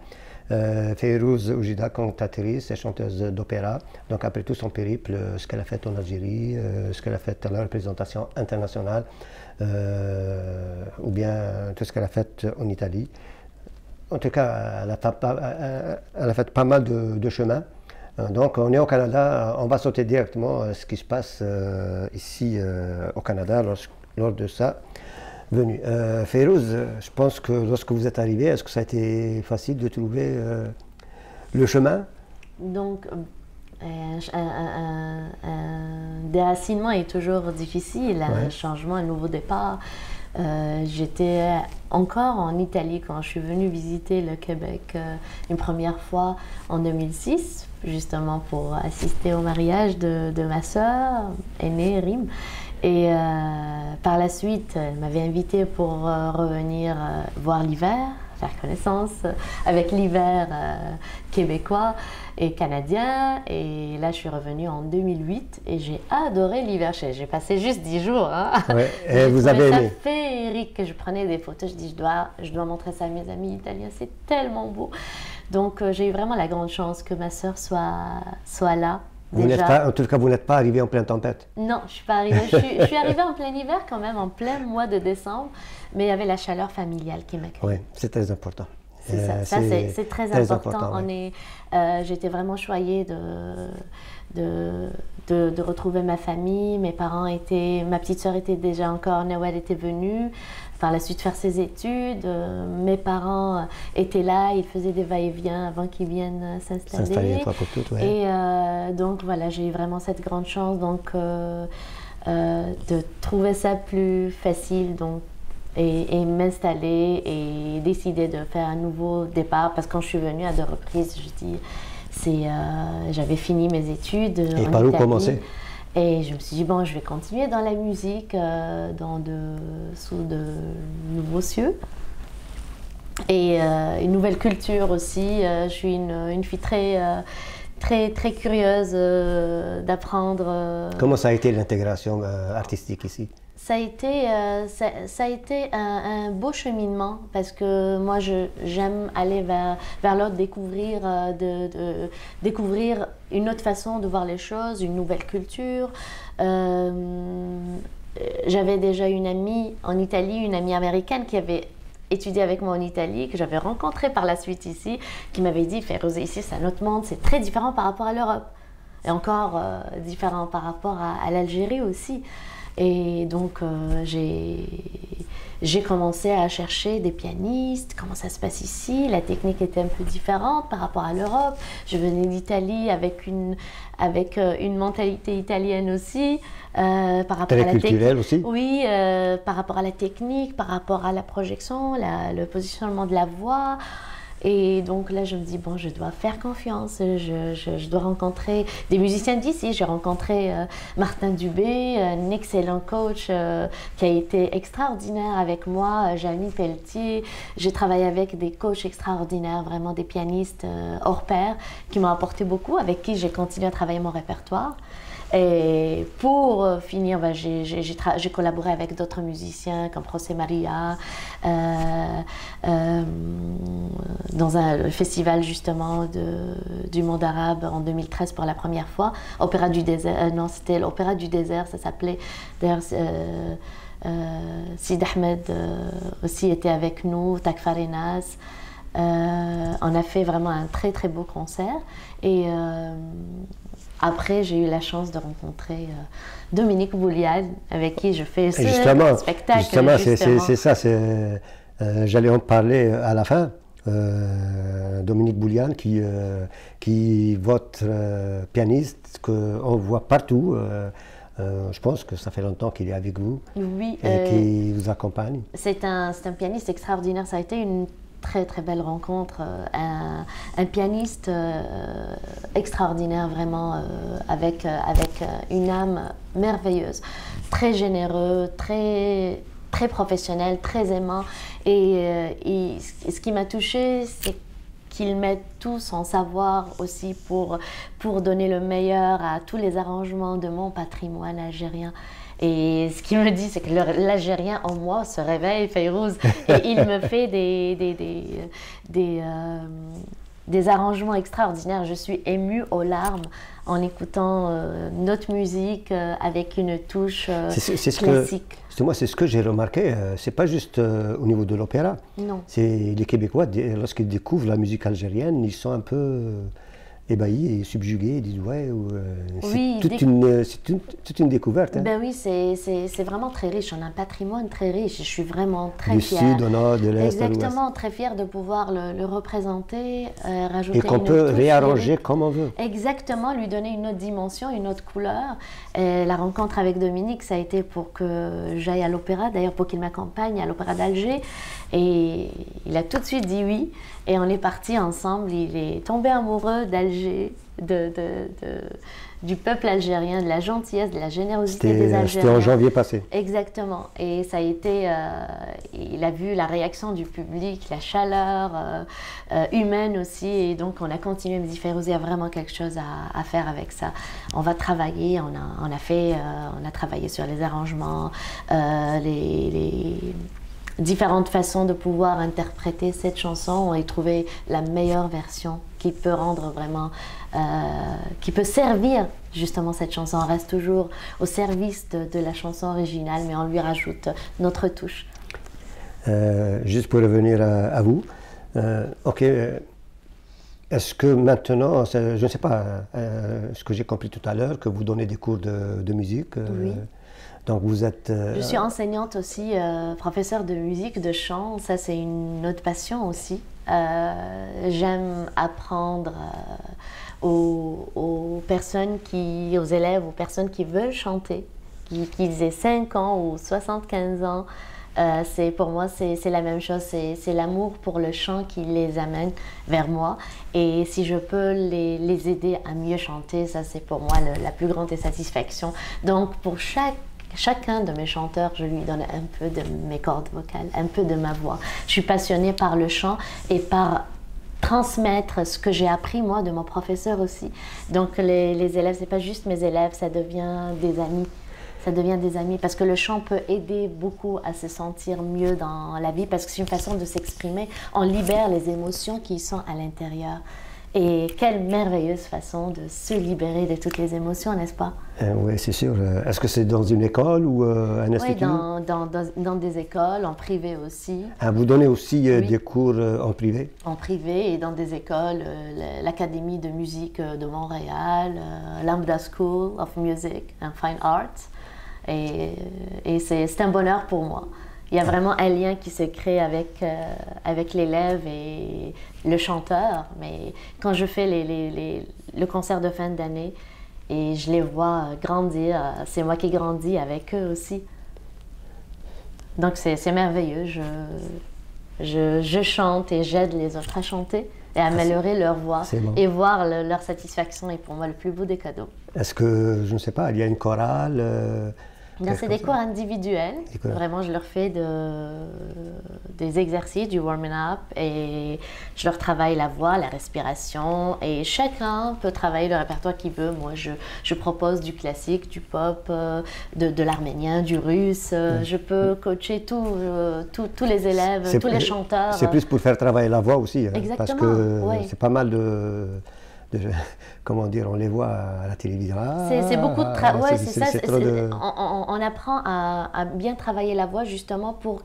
A: Fayrouz Oujida, cantatrice et chanteuse d'opéra. Donc après tout son périple, ce qu'elle a fait en Algérie, ce qu'elle a fait à la représentation internationale, ou bien tout ce qu'elle a fait en Italie. En tout cas, elle a fait pas mal de chemin. Donc on est au Canada, on va sauter directement ce qui se passe ici au Canada lors de sa venue. Fayrouz, je pense que lorsque vous êtes arrivé, est-ce que ça a été facile de trouver le chemin?
B: Donc, un déracinement est toujours difficile, un changement, un nouveau départ. J'étais encore en Italie quand je suis venue visiter le Québec une première fois en 2006, justement pour assister au mariage de ma sœur aînée, Rim. Et par la suite, elle m'avait invitée pour revenir voir l'hiver, faire connaissance avec l'hiver québécois et canadien. Et là, je suis revenue en 2008 et j'ai adoré l'hiver. J'ai passé juste 10 jours. Hein.
A: Ouais, et vous avez aimé?
B: Ça féerique que je prenais des photos. Je dis, je dois montrer ça à mes amis italiens. C'est tellement beau. Donc, j'ai eu vraiment la grande chance que ma sœur soit là.
A: En tout cas, vous n'êtes pas arrivé en pleine tempête?
B: Non, je ne suis pas arrivée. Je suis arrivée en plein hiver quand même, en plein mois de décembre, mais il y avait la chaleur familiale qui m'accueillait.
A: Oui, c'est très important.
B: C'est ça, c'est très important. J'étais vraiment choyée de retrouver ma famille. Ma petite sœur était déjà encore, Noël était venue. Par la suite faire ses études, mes parents étaient là, ils faisaient des va-et-vient avant qu'ils viennent s'installer. Et donc voilà, j'ai eu vraiment cette grande chance de trouver ça plus facile et m'installer et décider de faire un nouveau départ parce que quand je suis venue à 2 reprises, j'avais fini mes études.
A: Et par où commencer?
B: Et je me suis dit, bon, je vais continuer dans la musique, sous de nouveaux cieux. Et une nouvelle culture aussi. Je suis une fille très curieuse d'apprendre.
A: Comment ça a été l'intégration artistique ici?
B: Ça a été un beau cheminement parce que moi j'aime aller vers l'autre, découvrir une autre façon de voir les choses, une nouvelle culture. J'avais déjà une amie en Italie, une amie américaine qui avait étudié avec moi en Italie, que j'avais rencontrée par la suite ici, qui m'avait dit Fayrouz, ici c'est un autre monde, c'est très différent par rapport à l'Europe et encore différent par rapport à l'Algérie aussi. Et donc, j'ai commencé à chercher des pianistes, comment ça se passe ici. La technique était un peu différente par rapport à l'Europe. Je venais d'Italie avec une mentalité italienne aussi. Par rapport
A: à la culturelle aussi?
B: Oui, par rapport à la technique, par rapport à la projection, le positionnement de la voix. Et donc là, je me dis, bon, je dois faire confiance, je dois rencontrer des musiciens d'ici. J'ai rencontré Martin Dubé, un excellent coach qui a été extraordinaire avec moi, Jamie Pelletier. J'ai travaillé avec des coachs extraordinaires, vraiment des pianistes hors pair, qui m'ont apporté beaucoup, avec qui j'ai continué à travailler mon répertoire. Et pour finir, j'ai collaboré avec d'autres musiciens comme José Maria dans un festival justement du monde arabe en 2013 pour la première fois. Opéra du désert, non c'était l'Opéra du désert, ça s'appelait. D'ailleurs, Sid Ahmed aussi était avec nous, Takfarenas. On a fait vraiment un très très beau concert et après, j'ai eu la chance de rencontrer Dominique Boulian, avec qui je fais ce spectacle.
A: Justement, c'est ça. J'allais en parler à la fin. Dominique Boulian, qui votre pianiste, qu'on voit partout. Je pense que ça fait longtemps qu'il est avec vous.
B: Oui.
A: Et qui vous accompagne.
B: C'est un pianiste extraordinaire. Ça a été une très belle rencontre, un pianiste extraordinaire vraiment, avec une âme merveilleuse, très généreux, très professionnel, très aimant et ce qui m'a touchée, c'est qu'ils mettent tout son savoir aussi pour donner le meilleur à tous les arrangements de mon patrimoine algérien. Et ce qu'il me dit, c'est que l'Algérien en moi se réveille, Fayrouz, et il me fait des arrangements extraordinaires. Je suis émue aux larmes en écoutant notre musique avec une touche classique.
A: Moi, c'est ce que j'ai remarqué. C'est pas juste au niveau de l'opéra.
B: Non.
A: C'est les Québécois, lorsqu'ils découvrent la musique algérienne, ils sont un peu ébahis et subjugués. Ils disent ouais,
B: oui,
A: c'est toute une découverte. Hein.
B: Ben oui, c'est vraiment très riche. On a un patrimoine très riche. Je suis vraiment très fière.
A: Du sud au nord, de l'est à l'ouest.
B: Exactement, très fière de pouvoir le représenter, rajouter
A: et qu'on peut réarranger comme on veut.
B: Exactement, lui donner une autre dimension, une autre couleur. Et la rencontre avec Dominique, ça a été pour que j'aille à l'opéra, d'ailleurs pour qu'il m'accompagne à l'opéra d'Alger. Et il a tout de suite dit oui. Et on est partis ensemble. Il est tombé amoureux d'Alger, du peuple algérien, de la gentillesse, de la générosité des Algériens.
A: C'était en janvier passé.
B: Exactement. Et ça a été... il a vu la réaction du public, la chaleur humaine aussi. Et donc, on a continué. Il me dit, Fayrouz, il y a vraiment quelque chose à faire avec ça. On va travailler. On a travaillé sur les arrangements, les différentes façons de pouvoir interpréter cette chanson et trouver la meilleure version qui peut rendre vraiment, qui peut servir justement cette chanson. On reste toujours au service de la chanson originale, mais on lui rajoute notre touche.
A: Juste pour revenir à vous, ok, est-ce que maintenant, je ne sais pas, ce que j'ai compris tout à l'heure, que vous donnez des cours de musique.
B: Oui.
A: Donc vous êtes...
B: Je suis enseignante aussi, professeure de musique, de chant, ça c'est une autre passion aussi. J'aime apprendre aux personnes aux élèves, aux personnes qui veulent chanter, qu'ils aient 5 ans ou 75 ans. Pour moi, c'est la même chose, c'est l'amour pour le chant qui les amène vers moi. Et si je peux les aider à mieux chanter, ça c'est pour moi la plus grande satisfaction. Donc pour chacun de mes chanteurs, je lui donne un peu de mes cordes vocales, un peu de ma voix. Je suis passionnée par le chant et par transmettre ce que j'ai appris moi de mon professeur aussi. Donc les élèves, c'est pas juste mes élèves, ça devient des amis. Ça devient des amis parce que le chant peut aider beaucoup à se sentir mieux dans la vie parce que c'est une façon de s'exprimer. On libère les émotions qui sont à l'intérieur. Et quelle merveilleuse façon de se libérer de toutes les émotions, n'est-ce pas?
A: Oui, c'est sûr. Est-ce que c'est dans une école ou un institut?
B: Oui, dans des écoles, en privé aussi.
A: Ah, vous donnez aussi des cours en privé? En
B: privé et dans des écoles, l'Académie de musique de Montréal, Lambda School of Music and Fine Arts. Et c'est un bonheur pour moi. Il y a vraiment un lien qui se crée avec l'élève et le chanteur. Mais quand je fais le concert de fin d'année et je les vois grandir, c'est moi qui grandis avec eux aussi. Donc c'est merveilleux. Je chante et j'aide les autres à chanter et à améliorer leur voix. Bon. Et voir leur satisfaction est pour moi le plus beau des cadeaux.
A: Est-ce que, je ne sais pas, il y a une chorale
B: c'est des cours individuels. Vraiment, je leur fais des exercices, du warming up, et je leur travaille la voix, la respiration, et chacun peut travailler le répertoire qu'il veut. Moi, je propose du classique, du pop, de l'arménien, du russe. Je peux coacher tous les élèves, tous les chanteurs.
A: C'est plus pour faire travailler la voix aussi.
B: Exactement.
A: Parce que c'est pas mal comment dire, on les voit à la télévision.
B: C'est beaucoup de travail. Ouais, c'est ça. On apprend à bien travailler la voix justement pour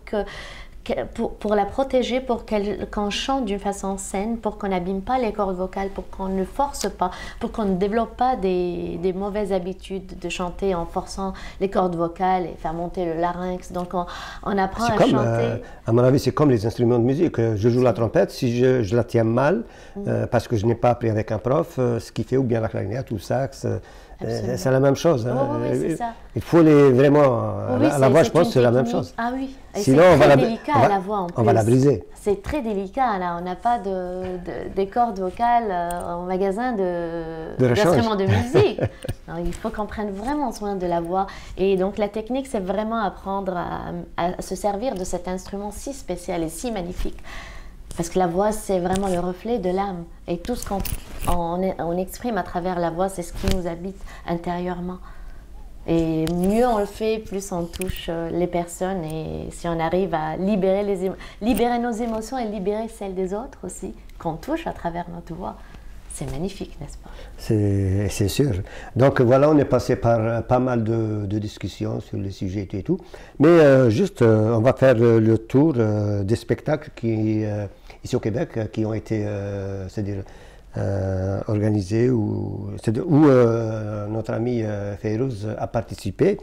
B: la protéger, pour qu'on chante d'une façon saine, pour qu'on n'abîme pas les cordes vocales, pour qu'on ne force pas, pour qu'on ne développe pas des mauvaises habitudes de chanter en forçant les cordes vocales et faire monter le larynx. Donc on apprend à chanter.
A: À mon avis, c'est comme les instruments de musique. Je joue la trompette, si je la tiens mal, parce que je n'ai pas appris avec un prof, ce qui fait ou bien la clarinette ou le sax. C'est la même chose.
B: Oui, c'est ça.
A: Il faut vraiment... à la voix, je pense que c'est la même chose.
B: Ah oui.
A: Sinon,
B: c'est très délicat à la voix en plus.
A: On va la briser.
B: C'est très délicat. Là. On n'a pas des cordes vocales au magasin d'instruments de musique. Alors, il faut qu'on prenne vraiment soin de la voix. Et donc, la technique, c'est vraiment apprendre à se servir de cet instrument si spécial et si magnifique. Parce que la voix, c'est vraiment le reflet de l'âme. Et tout ce qu'on exprime à travers la voix, c'est ce qui nous habite intérieurement. Et mieux on le fait, plus on touche les personnes. Et si on arrive à libérer nos émotions et libérer celles des autres aussi, qu'on touche à travers notre voix, c'est magnifique, n'est-ce pas?
A: C'est sûr. Donc voilà, on est passé par pas mal de discussions sur le sujet et tout. Mais juste, on va faire le tour des spectacles qui, ici au Québec, qui ont été, c'est-à-dire, organisés où notre ami Fayrouz a participé.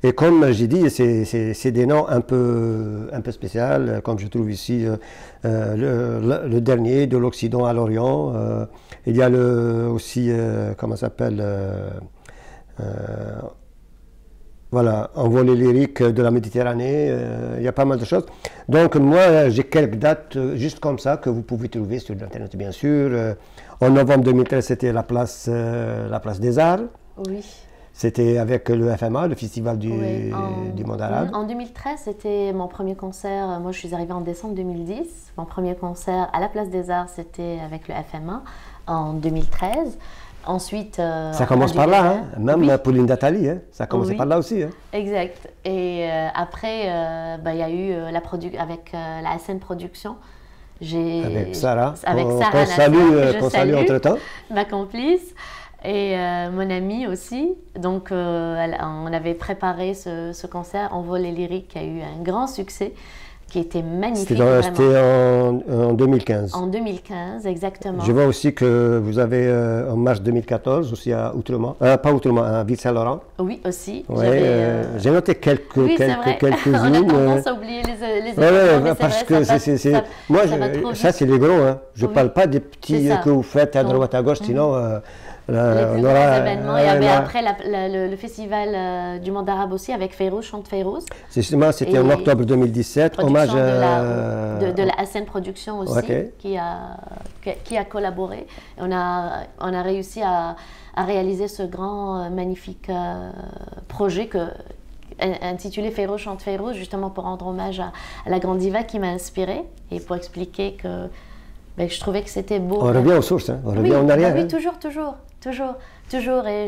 A: Et comme j'ai dit, c'est des noms un peu spéciaux, comme je trouve ici le dernier, de l'Occident à l'Orient. Il y a aussi, comment ça s'appelle, voilà, envolée lyrique de la Méditerranée, il y a pas mal de choses. Donc moi, j'ai quelques dates juste comme ça que vous pouvez trouver sur Internet, bien sûr. En novembre 2013, c'était la place des Arts.
B: Oui.
A: C'était avec le FMA, le Festival du Monde Arabe.
B: En 2013, c'était mon premier concert. Moi, je suis arrivée en décembre 2010. Mon premier concert à la place des Arts, c'était avec le FMA en 2013. Ensuite,
A: ça commence par là, hein? Même oui. Pauline Datali, hein? Ça commence par là aussi. Hein?
B: Exact. Et après, il y a eu avec la SN Production.
A: Avec Sarah,
B: qu'on
A: salue entre-temps.
B: Ma complice. Et mon amie aussi. Donc, on avait préparé ce concert Envolée lyrique qui a eu un grand succès, qui était magnifique.
A: C'était en 2015.
B: En 2015, exactement.
A: Je vois aussi que vous avez en mars 2014 aussi à Outremont, pas Outremont, à Ville-Saint-Laurent.
B: Oui, aussi.
A: Ouais, j'ai noté quelques-unes.
B: On a tendance à oublier les événements,
A: parce que moi, ça c'est les gros. Hein. Je ne parle pas des petits que vous faites à droite à gauche, sinon...
B: les plus grands événements. Il y avait après le festival du monde arabe aussi avec Fayrouz, Chante Fayrouz.
A: Justement, c'était en octobre 2017. Hommage
B: de la SN Production aussi, qui a collaboré. Et on a réussi à réaliser ce grand, magnifique projet intitulé Fayrouz, Chante Fayrouz, justement pour rendre hommage à la grande diva qui m'a inspirée et pour expliquer que je trouvais que c'était beau.
A: On revient aux sources, hein. On revient en arrière.
B: Oui, toujours. Et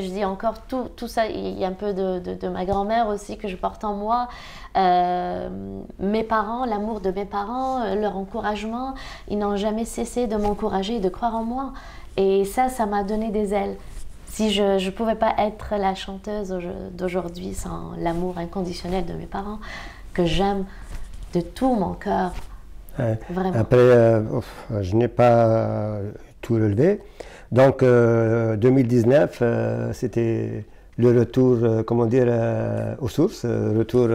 B: je dis encore tout ça. Il y a un peu de ma grand-mère aussi que je porte en moi. Mes parents, l'amour de mes parents, leur encouragement, ils n'ont jamais cessé de m'encourager et de croire en moi. Et ça m'a donné des ailes. Si je ne pouvais pas être la chanteuse d'aujourd'hui sans l'amour inconditionnel de mes parents, que j'aime de tout mon cœur. Vraiment.
A: Après, je n'ai pas tout relevé. Donc, 2019, c'était le retour, aux sources, retour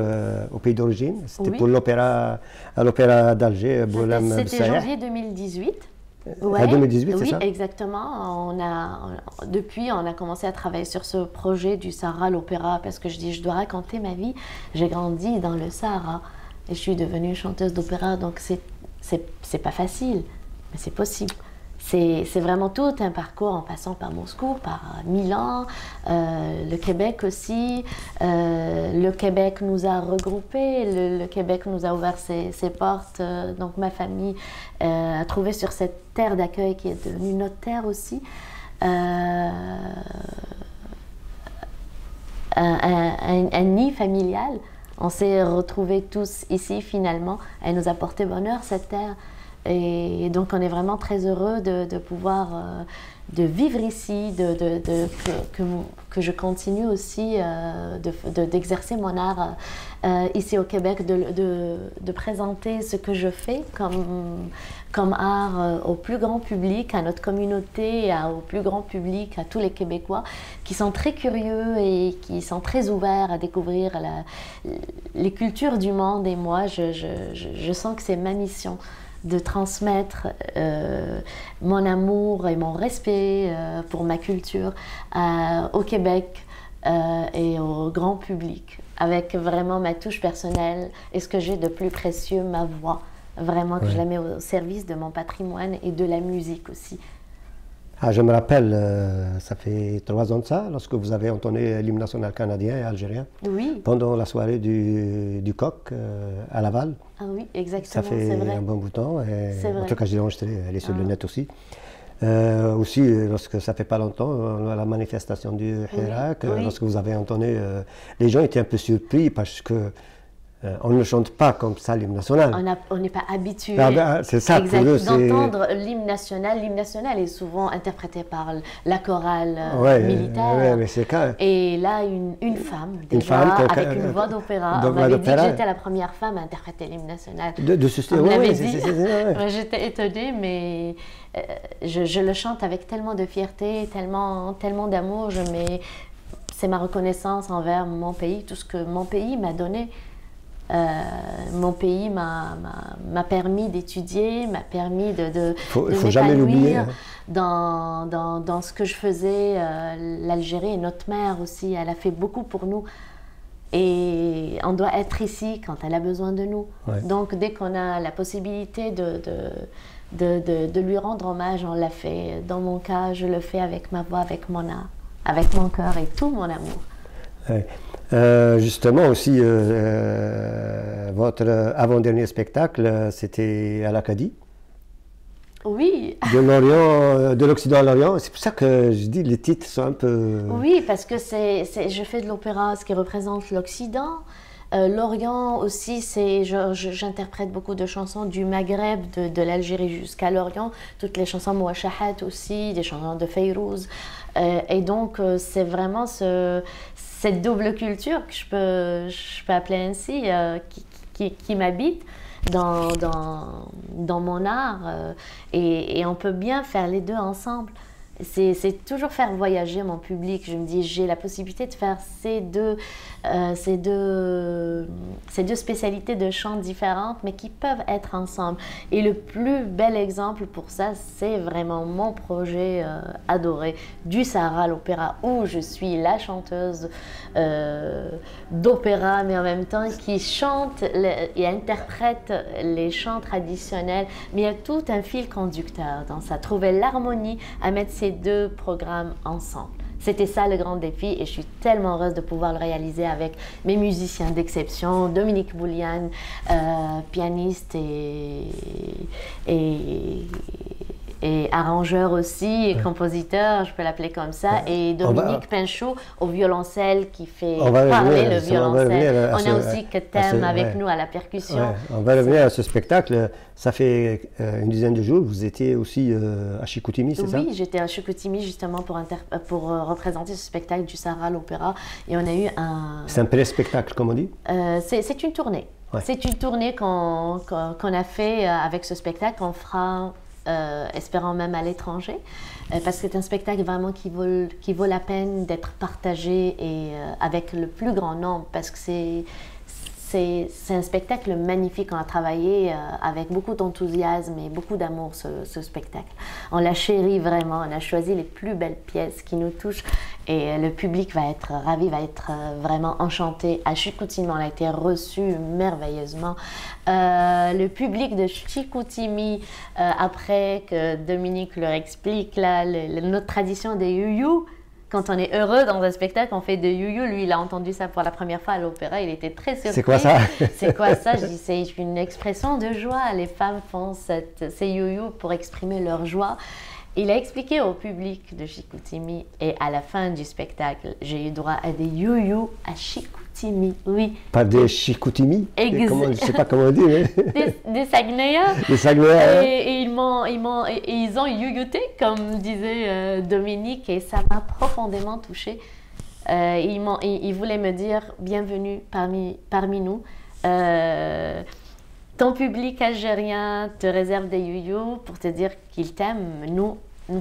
A: au pays d'origine. C'était pour à l'Opéra d'Alger, Boulam Bessaïa.
B: C'était janvier 2018.
A: Ouais, 2018, c'est ça?
B: Oui, exactement. Depuis, on a commencé à travailler sur ce projet du Sahara, l'opéra, parce que je dois raconter ma vie. J'ai grandi dans le Sahara. Et je suis devenue chanteuse d'opéra, donc c'est pas facile, mais c'est possible. C'est vraiment tout un parcours en passant par Moscou, par Milan, le Québec aussi. Le Québec nous a regroupés, le Québec nous a ouvert ses portes. Donc ma famille a trouvé sur cette terre d'accueil qui est devenue notre terre aussi. Un nid familial. On s'est retrouvés tous ici finalement. Elle nous a porté bonheur, cette terre. Et donc on est vraiment très heureux de pouvoir de vivre ici, que je continue aussi d'exercer mon art ici au Québec, de présenter ce que je fais comme art au plus grand public, à notre communauté, au plus grand public, à tous les Québécois qui sont très curieux et qui sont très ouverts à découvrir les cultures du monde. Et moi, je sens que c'est ma mission de transmettre mon amour et mon respect pour ma culture au Québec et au grand public, avec vraiment ma touche personnelle et ce que j'ai de plus précieux, ma voix, vraiment que je la mets au service de mon patrimoine et de la musique aussi.
A: Ah, je me rappelle, ça fait 3 ans de ça, lorsque vous avez entonné l'hymne national canadien et algérien.
B: Oui.
A: Pendant la soirée du Coq à Laval.
B: Ah oui, exactement,
A: ça fait un bon bout de temps. En tout cas, je l'ai enregistré, elle est sur le net aussi. Aussi, lorsque ça fait pas longtemps, la manifestation du Hirak, lorsque vous avez entonné, les gens étaient un peu surpris parce que on ne chante pas comme ça l'hymne national.
B: On n'est pas habitué
A: c'est ça,
B: d'entendre l'hymne national. L'hymne national est souvent interprété par la chorale militaire. Et là, une femme, déjà, avec une voix d'opéra. On m'avait dit que j'étais la première femme à interpréter l'hymne national. On m'avait dit. J'étais étonnée, mais je le chante avec tellement de fierté, tellement d'amour. C'est ma reconnaissance envers mon pays, tout ce que mon pays m'a donné. Mon pays m'a permis d'étudier, m'a permis de
A: faut jamais l'oublier,
B: dans ce que je faisais. L'Algérie est notre mère aussi, elle a fait beaucoup pour nous. Et on doit être ici quand elle a besoin de nous. Ouais. Donc dès qu'on a la possibilité de lui rendre hommage, on l'a fait. Dans mon cas, je le fais avec ma voix, avec mon art, avec mon cœur et tout mon amour.
A: Ouais. Justement aussi, votre avant-dernier spectacle, c'était à l'Acadie.
B: Oui.
A: De l'Occident à l'Orient. C'est pour ça que je dis les titres sont un peu...
B: Oui, parce que je fais de l'opéra, ce qui représente l'Occident. L'Orient aussi, j'interprète beaucoup de chansons du Maghreb, de l'Algérie jusqu'à l'Orient. Toutes les chansons Mouachahat aussi, des chansons de Fayrouz. Et donc, c'est vraiment cette double culture que je peux appeler ainsi, qui m'habite dans mon art. Et on peut bien faire les deux ensemble. C'est toujours faire voyager mon public. Je me dis, j'ai la possibilité de faire ces deux spécialités de chant différentes, mais qui peuvent être ensemble. Et le plus bel exemple pour ça, c'est vraiment mon projet adoré du Sahara à l'opéra, où je suis la chanteuse d'opéra, mais en même temps qui chante et interprète les chants traditionnels. Mais il y a tout un fil conducteur dans ça. Trouver l'harmonie à mettre ces deux programmes ensemble. C'était ça le grand défi et je suis tellement heureuse de pouvoir le réaliser avec mes musiciens d'exception, Dominique Bouliane, pianiste et arrangeur aussi, et compositeur, je peux l'appeler comme ça, et Dominique Pinchot au violoncelle qui fait parler le violoncelle. On a aussi Ketem avec nous à la percussion.
A: Ouais, on va revenir à ce spectacle. Ça fait une dizaine de jours, vous étiez aussi à Chicoutimi, c'est ça?
B: Oui, j'étais à Chicoutimi justement pour représenter ce spectacle du Sahara à l'opéra, et on a eu un...
A: C'est un pré-spectacle, comme on dit?
B: C'est une tournée. Ouais. C'est une tournée qu'on a fait avec ce spectacle. On fera... espérant même à l'étranger, parce que c'est un spectacle vraiment qui vaut la peine d'être partagé et avec le plus grand nombre, parce que c'est un spectacle magnifique. On a travaillé avec beaucoup d'enthousiasme et beaucoup d'amour ce spectacle. On l'a chéri vraiment, on a choisi les plus belles pièces qui nous touchent et le public va être ravi, va être vraiment enchanté. À Chicoutimi, on a été reçu merveilleusement. Le public de Chicoutimi, après que Dominique leur explique là, notre tradition des youyou, quand on est heureux dans un spectacle, on fait de youyou. Lui, il a entendu ça pour la première fois à l'opéra, il était très surpris.
A: C'est quoi ça?
B: C'est quoi ça? Je dis, c'est une expression de joie. Les femmes font ces youyou pour exprimer leur joie. Il a expliqué au public de Chicoutimi et à la fin du spectacle, j'ai eu droit à des youyou à Chicoutimi, oui.
A: Pas des Chicoutimi? Je ne sais pas comment on dit. Mais...
B: des Saguenayens.
A: Des Saguenayens.
B: Et ils ont youyouté, comme disait Dominique, et ça m'a profondément touchée. Ils voulaient me dire bienvenue parmi nous. Ton public algérien te réserve des youyou pour te dire qu'il t'aime, nous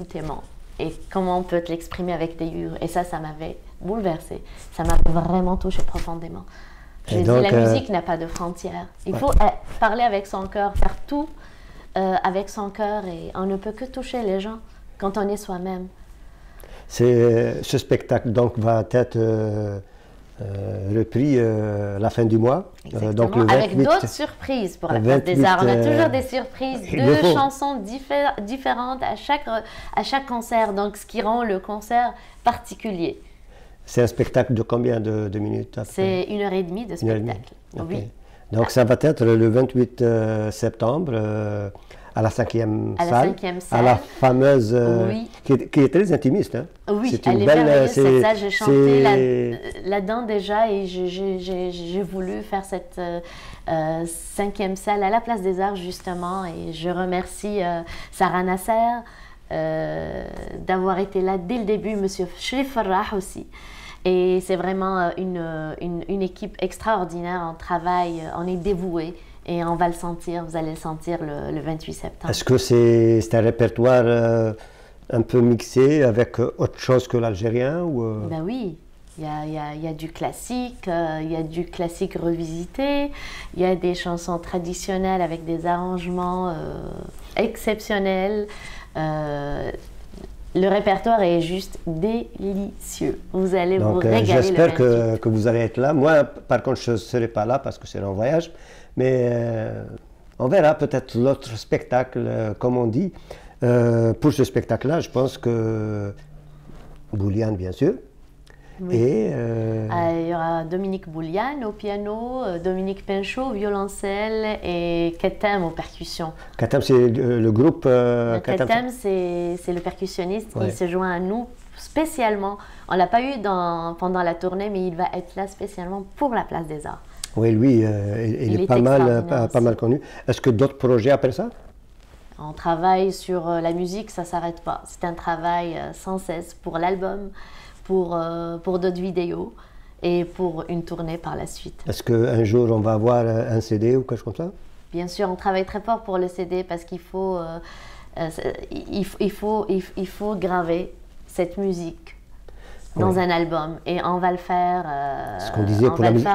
B: t'aimons. Et comment on peut te l'exprimer avec des youyou? Et ça m'avait bouleversée. Ça m'a vraiment touchée profondément. J'ai dit, la musique n'a pas de frontières. Il faut parler avec son cœur, faire tout avec son cœur, et on ne peut que toucher les gens quand on est soi-même.
A: Ce spectacle donc va être le prix la fin du mois.
B: Donc le 28, avec d'autres surprises pour la Place des Arts. On a toujours des surprises, deux chansons différentes à chaque concert, donc ce qui rend le concert particulier.
A: C'est un spectacle de combien de minutes?
B: C'est 1h30 de spectacle.
A: Okay. Oui. Donc ça va être le 28 septembre à la 5e salle, à la fameuse,
B: oui.
A: qui est très intimiste. Hein.
B: Oui, elle est merveilleuse, cette salle. J'ai chanté là-dedans déjà et j'ai voulu faire cette 5e salle à la Place des Arts justement. Et je remercie Sarah Nasser d'avoir été là dès le début, Monsieur Sherif Farrah aussi. Et c'est vraiment une équipe extraordinaire, on travaille, on est dévoués. Et on va le sentir, vous allez le sentir le 28 septembre.
A: Est-ce que c'est un répertoire un peu mixé avec autre chose que l'algérien
B: Ben oui, il y a du classique, il y a du classique revisité, il y a des chansons traditionnelles avec des arrangements exceptionnels. Le répertoire est juste délicieux. Vous allez vous régaler.
A: J'espère que vous allez être là. Moi, par contre, je ne serai pas là parce que c'est en voyage. Mais on verra peut-être l'autre spectacle, comme on dit. Pour ce spectacle-là, je pense que Bouliane, bien sûr.
B: Oui. Et il y aura Dominique Bouliane au piano, Dominique Pinchot au violoncelle et Ketem aux percussions.
A: Ketem, c'est le groupe...
B: Ketem, c'est le percussionniste qui se joint à nous spécialement. On ne l'a pas eu pendant la tournée, mais il va être là spécialement pour la Place des Arts.
A: Oui, lui, il est pas mal connu. Est-ce que d'autres projets après ça?
B: On travaille sur la musique, ça ne s'arrête pas. C'est un travail sans cesse pour l'album, pour d'autres vidéos et pour une tournée par la suite.
A: Est-ce qu'un jour on va avoir un CD ou quelque chose comme ça?
B: Bien sûr, on travaille très fort pour le CD parce qu'il faut, il faut graver cette musique dans un album et on va le faire,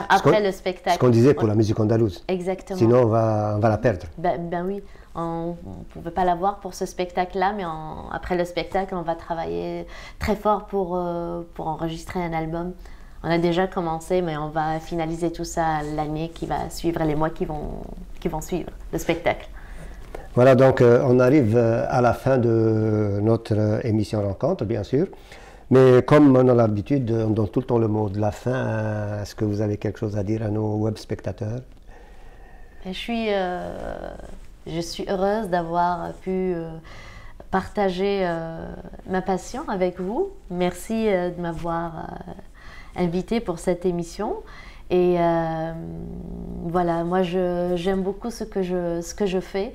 B: après le spectacle.
A: Ce qu'on disait pour la musique andalouse.
B: Exactement.
A: Sinon on va la perdre.
B: Ben oui, on ne pouvait pas l'avoir pour ce spectacle-là, mais après le spectacle, on va travailler très fort pour enregistrer un album. On a déjà commencé, mais on va finaliser tout ça l'année qui va suivre, les mois qui vont suivre le spectacle.
A: Voilà, donc on arrive à la fin de notre émission Rencontre, bien sûr. Mais comme on a l'habitude, on donne tout le temps le mot de la fin. Est-ce que vous avez quelque chose à dire à nos web spectateurs?
B: Je suis heureuse d'avoir pu partager ma passion avec vous. Merci de m'avoir invitée pour cette émission. Et voilà, moi j'aime beaucoup ce que je fais.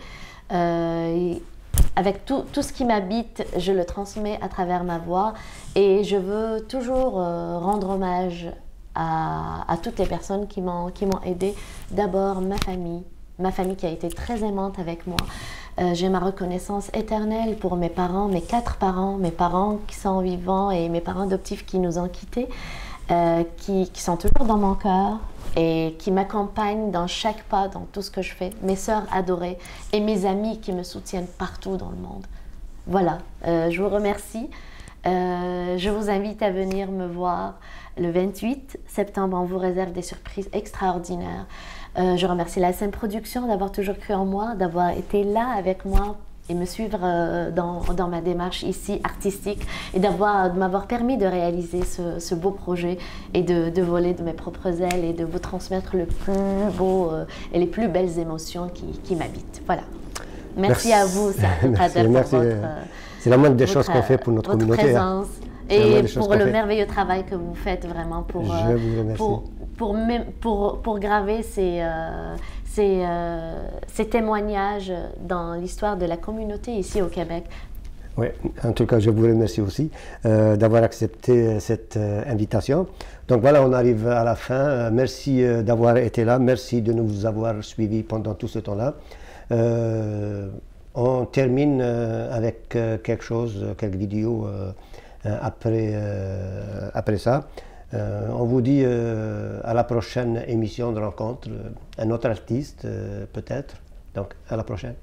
B: Avec tout ce qui m'habite, je le transmets à travers ma voix et je veux toujours rendre hommage à toutes les personnes qui m'ont aidée. D'abord ma famille qui a été très aimante avec moi. J'ai ma reconnaissance éternelle pour mes parents, mes 4 parents, mes parents qui sont vivants et mes parents adoptifs qui nous ont quittés, qui sont toujours dans mon cœur et qui m'accompagnent dans chaque pas, dans tout ce que je fais. Mes sœurs adorées et mes amis qui me soutiennent partout dans le monde. Voilà, je vous remercie. Je vous invite à venir me voir le 28 septembre. On vous réserve des surprises extraordinaires. Je remercie la SN Production d'avoir toujours cru en moi, d'avoir été là avec moi et me suivre dans ma démarche ici artistique et de m'avoir permis de réaliser ce beau projet et de voler de mes propres ailes et de vous transmettre le plus beau et les plus belles émotions qui m'habitent. Voilà. Merci à vous,
A: c'est la moindre des choses qu'on fait pour notre communauté.
B: Présence et pour le merveilleux travail que vous faites vraiment pour graver ces témoignages dans l'histoire de la communauté ici au Québec.
A: Oui, en tout cas, je vous remercie aussi d'avoir accepté cette invitation. Donc voilà, on arrive à la fin. Merci d'avoir été là. Merci de nous avoir suivis pendant tout ce temps-là. On termine avec quelque chose, quelques vidéos après ça. On vous dit à la prochaine émission de rencontre, un autre artiste peut-être. Donc à la prochaine.